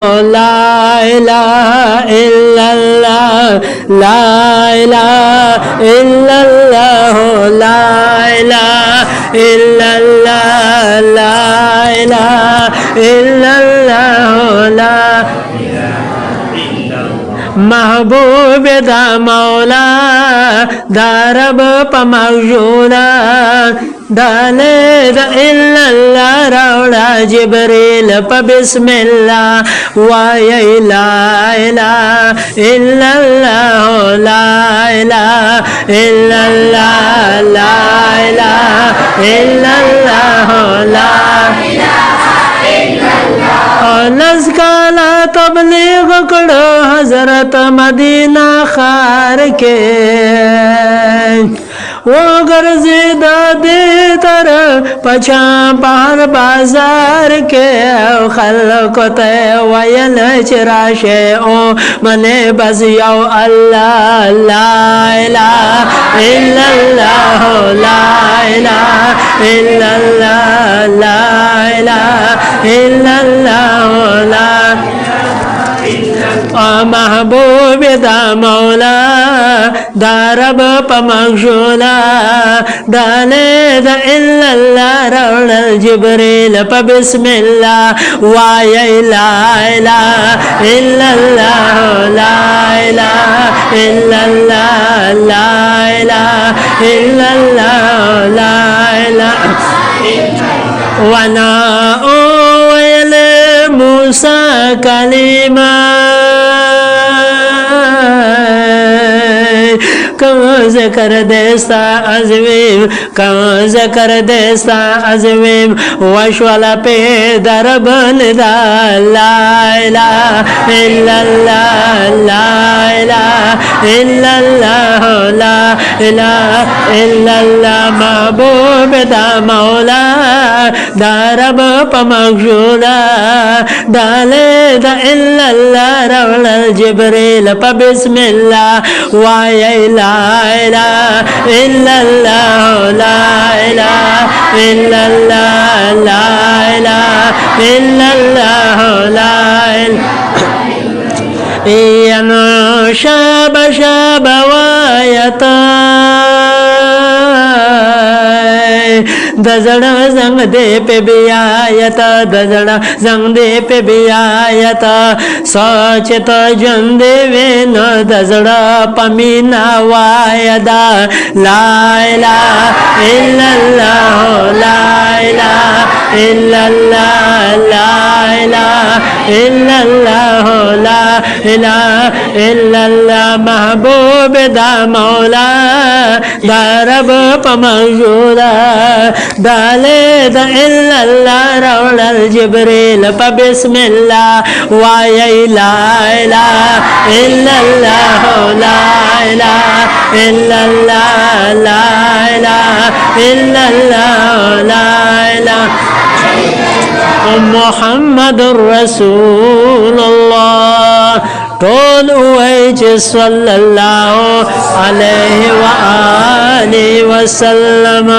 لا إله إلا الله لا إله إلا الله لا إله إلا الله لا إله إلا الله لا محبوب دا مولا دا رب پا مغجولا دا لا إلا الله رولا جبريل پا بسم الله ويا لا إله إلا الله لا إله إلا الله لا إله إلا الله لا नज़काला तबलीग करो हजरत मदीना खार के वो गर्जिदा दे तर पछा पहाड़ बाजार के खलकते वयल चराशे ओ मने बस यो अल्लाह ला इलाहा इल्लल्लाह ला इलाहा इल्लल्लाह ला इलाहा इल्लल्लाह ला महबूब दा मौला दा रब पमगशूला दाले दा इल्लल्लाह रौल जिब्रील प बिस्मिल्लाह वाया ला इलाहा इल्लल्लाह ला इलाहा इल्लल्लाह ला इलाहा इल्लल्लाह ला इलाहा वना ओयल मूसा कलीमा कौज कर देसा अज़मीम कौज कर देसा अज़मीम वशवाला पे दरबन दा ला इलाहा इल्लल्लाह ला इलाहा इल्लल्लाह ला इलाहा इल्लल्लाह महबूब दा मौला दा रब प मगशूला दाले दा इल्लल्लाह रौल जिब्रील प बिस्मिल्लाह वाया ला इलाहा इल्लल्लाह ला इलाहा इल्लल्लाह ला इलाहा इल्लल्लाह ला इलाहा शब शब वायता दजड़ा जंग दे पे बियायता दजड़ा जंग दे पे बियायता सोच तो जंदे वे न दजड़ा पमीना वायदा ला इलाहा इल्लल्लाह ला इलाहा इल्लल्लाह ला इलाहा इल्लल्लाह ला इलाहा इल्लल्लाह महबूब दा मौला दा रब प मगशूला दाले दा इल्लल्लाह रौल जिब्रील प बिस्मिल्लाह वाया ला इलाहा इल्लल्लाह ला इलाहा इल्लल्लाह ला इलाहा इल्लल्लाह ला इलाहा मुहम्मदुर रसूलुल्लाह टोल हुए सल्लल्लाहु अलैहि व आलिहि वसल्लम